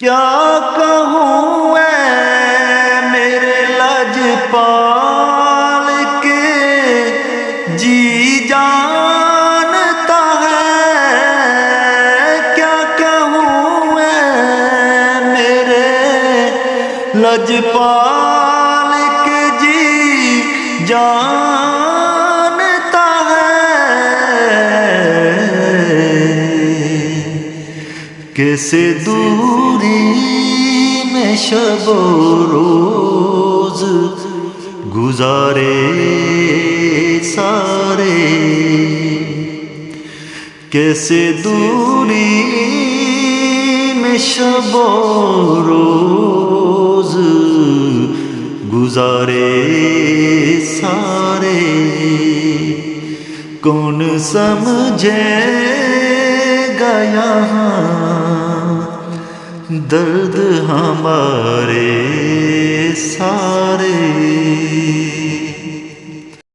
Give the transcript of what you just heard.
کیا کہوں اے میرے لجپال کے جی جانتا ہے، کیا کہوں اے میرے لجپال کے جی جانتا ہے، کیسے دوری میں شب و روز گزارے سارے، کیسے دوری میں شب و روز گزارے سارے، کون سمجھے گا یہاں درد ہمارے سارے۔